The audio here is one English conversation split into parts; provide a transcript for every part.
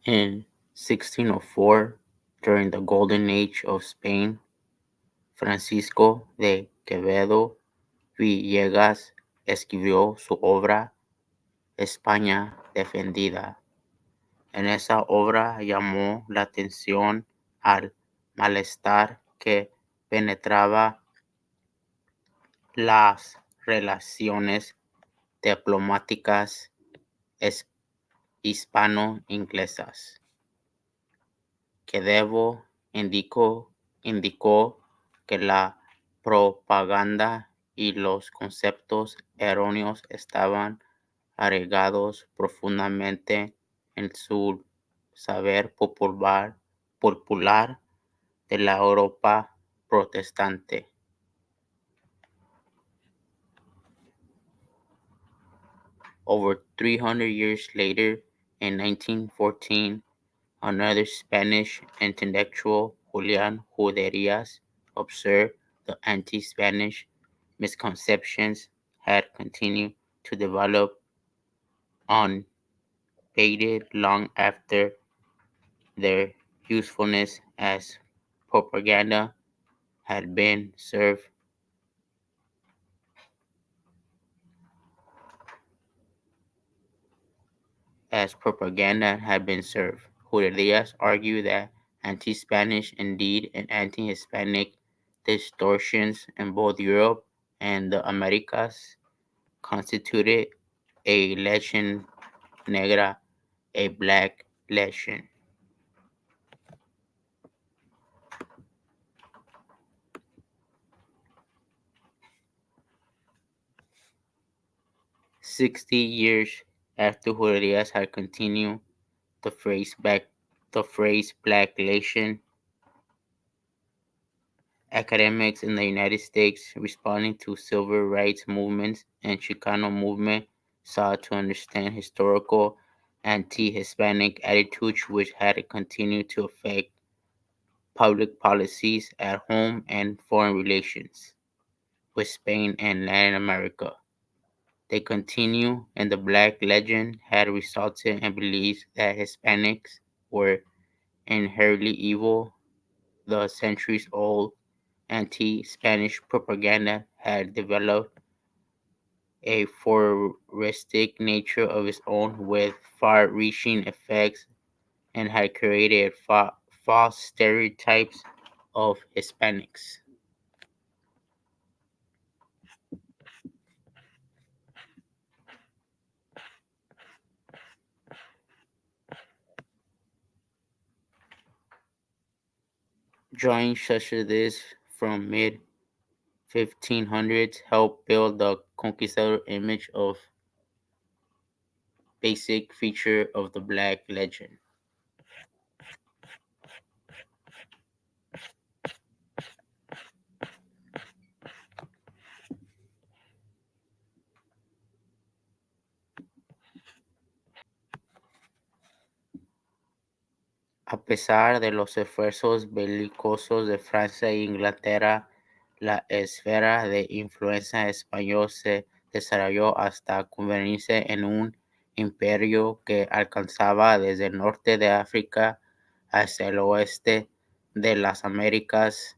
In 1604, during the Golden Age of Spain, Francisco de Quevedo Villegas escribió su obra España defendida. En esa obra llamó la atención al malestar que penetraba las relaciones diplomáticas hispano-inglesas. Quevedo indicó que la propaganda y los conceptos erróneos estaban arraigados profundamente en su saber popular de la Europa protestante. Over 300 years later, in 1914, another Spanish intellectual, Julian Juderías, observed the anti-Spanish misconceptions had continued to develop unabated long after their usefulness as propaganda had been served. Juderías argued that anti-Spanish, indeed, and anti-Hispanic distortions in both Europe and the Americas constituted a legion negra, a black legion. 60 years after Juderías had continued the phrase black legion, academics in the United States responding to civil rights movements and Chicano movement sought to understand historical anti-Hispanic attitudes which had continued to affect public policies at home and foreign relations with Spain and Latin America. They continue, and the black legend had resulted in beliefs that Hispanics were inherently evil. The centuries-old anti-Spanish propaganda had developed a voyeuristic nature of its own with far-reaching effects and had created false stereotypes of Hispanics. Drawings such as this from mid-1500s helped build the conquistador image of basic feature of the black legend. A pesar de los esfuerzos belicosos de Francia e Inglaterra, la esfera de influencia española se desarrolló hasta convertirse en un imperio que alcanzaba desde el norte de África hacia el oeste de las Américas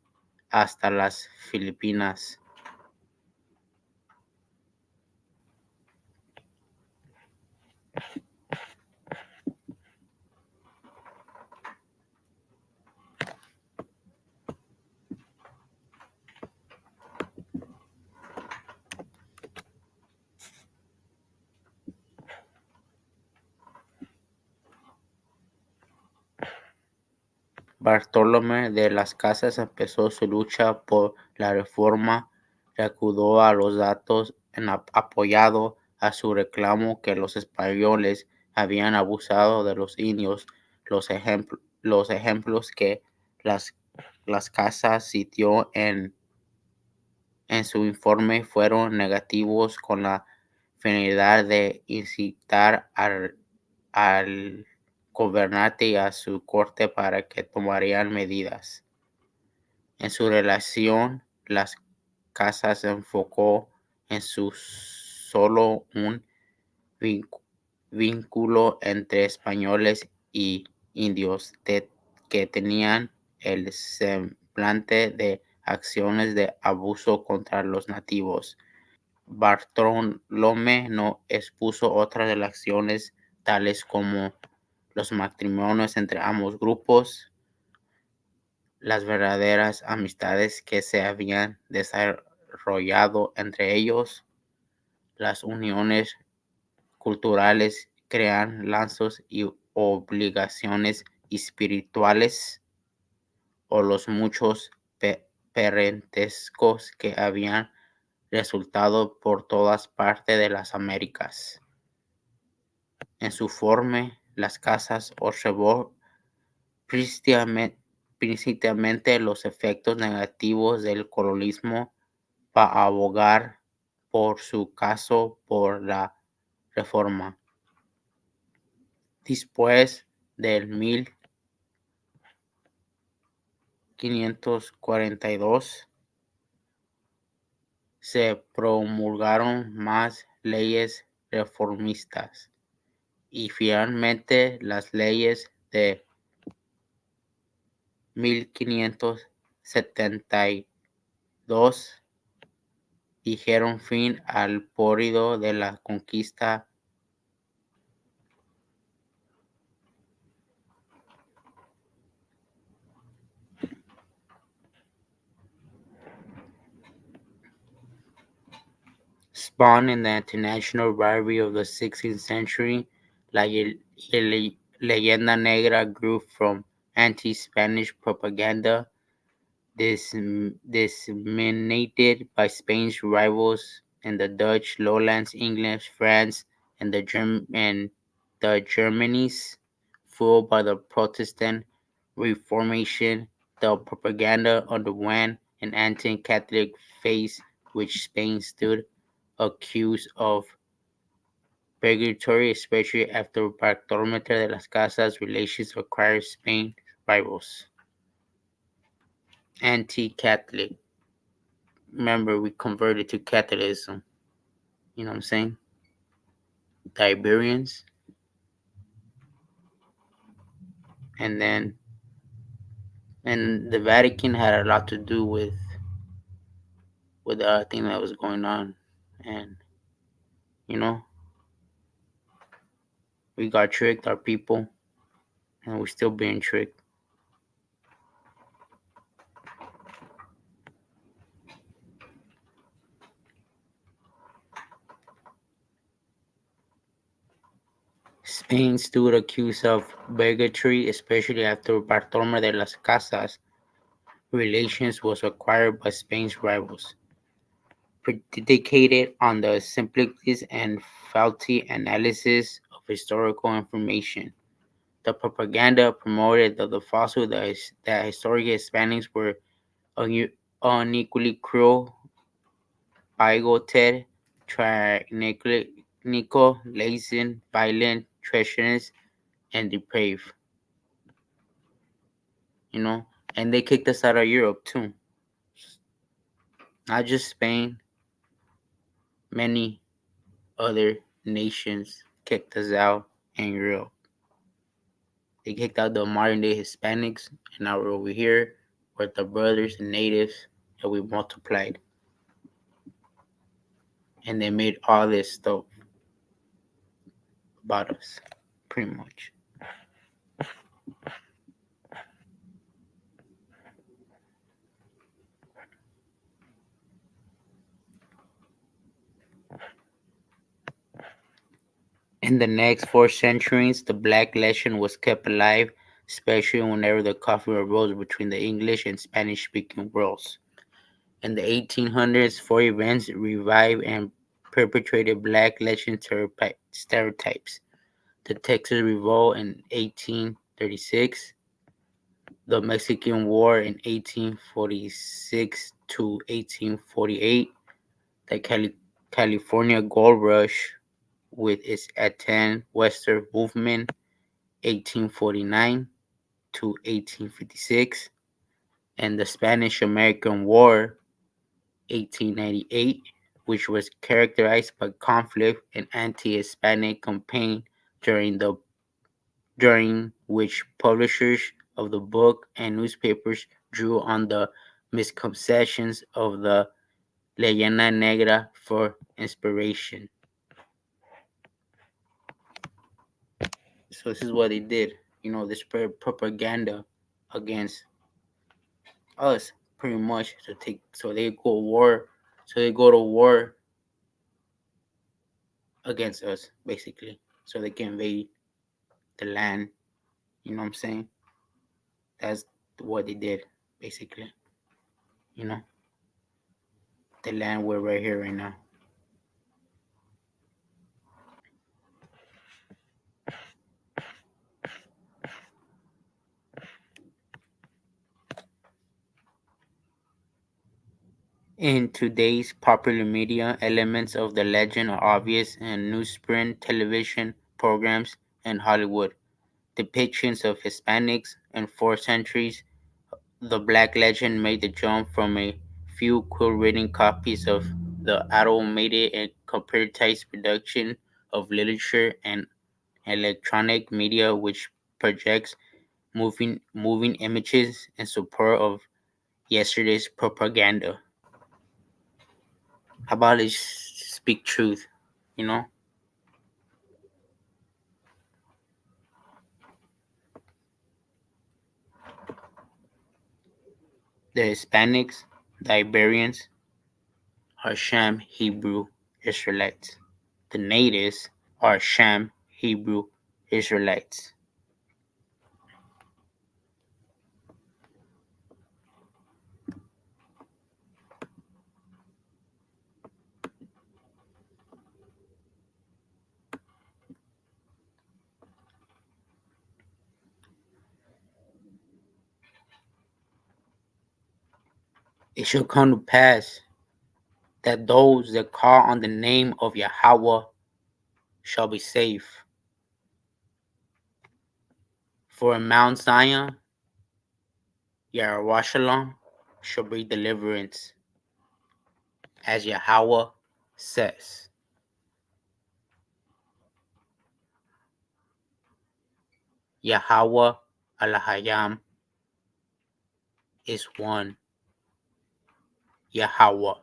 hasta las Filipinas. Bartolomé de las Casas empezó su lucha por la reforma, recurrió a los datos apoyado a su reclamo que los españoles habían abusado de los indios. Los ejemplos que las Casas citó en su informe fueron negativos con la finalidad de incitar al gobernante y a su corte para que tomaran medidas. En su relación, las Casas se enfocó en solo un vínculo entre españoles y indios que tenían el semblante de acciones de abuso contra los nativos. Bartolomé no expuso otras de las acciones tales como los matrimonios entre ambos grupos, las verdaderas amistades que se habían desarrollado entre ellos, las uniones culturales crean lazos y obligaciones espirituales o los muchos parentescos que habían resultado por todas partes de las Américas. En su forma, las casas observó principalmente los efectos negativos del colonialismo para abogar por su caso por la reforma. Después del 1542 se promulgaron más leyes reformistas y finalmente las leyes de 1572 dijeron fin al período de la conquista. Spawned in the international rivalry of the 16th century, la leyenda negra grew from anti-Spanish propaganda disseminated by Spain's rivals in the Dutch lowlands, England, France, and the Germanies. Fueled by the Protestant Reformation, the propaganda underwent an anti-Catholic phase, which Spain stood accused of bigotry, especially after Bartolomé de las Casas' relations acquired Spain's rivals. Anti-Catholic. Remember, we converted to Catholicism. You know what I'm saying? The Iberians. And then, and the Vatican had a lot to do with the other thing that was going on. And, you know, we got tricked, our people, and we're still being tricked. Spain stood accused of bigotry, especially after Bartolomé de las Casas' relations was acquired by Spain's rivals, predicated on the simplicities and faulty analysis of historical information. The propaganda promoted the falsehood that historic Hispanics were unequally cruel, bigoted, tyrannical, lazy, violent, treacherous, and depraved. You know, and they kicked us out of Europe too. Not just Spain, many other nations kicked us out in Europe. They kicked out the modern day Hispanics, and now we're over here with the brothers and natives, and we multiplied. And they made all this stuff about us, pretty much. In the next 4 centuries, the black legend was kept alive, especially whenever the conflict arose between the English and Spanish-speaking worlds. In the 1800s, four events revived and perpetuated black legend stereotypes: the Texas Revolt in 1836, the Mexican War in 1846 to 1848, the California Gold Rush with its attend Western movement 1849 to 1856, and the Spanish-American War 1898, which was characterized by conflict and anti-Hispanic campaign during the during which publishers of the book and newspapers drew on the misconceptions of the Leyenda Negra for inspiration. So this is what they did. They spread propaganda against us pretty much to take so they go war so they go to war against us basically so they can invade the land. You know what I'm saying? That's what they did basically. You know, the land we're right here right now. In today's popular media, elements of the legend are obvious in newsprint, television programs, and Hollywood. Depictions of Hispanics in 4 centuries, the Black legend made the jump from a few quill-written copies of the automated and computerized production of literature and electronic media, which projects moving images in support of yesterday's propaganda. How about it speak truth? You know, the Hispanics, the Iberians, are sham Hebrew Israelites. The natives are sham Hebrew Israelites. It shall come to pass that those that call on the name of Yahweh shall be safe. For in Mount Zion, Yerushalayim shall be deliverance, as Yahweh says. Yahweh Alahayam is one. Yahweh.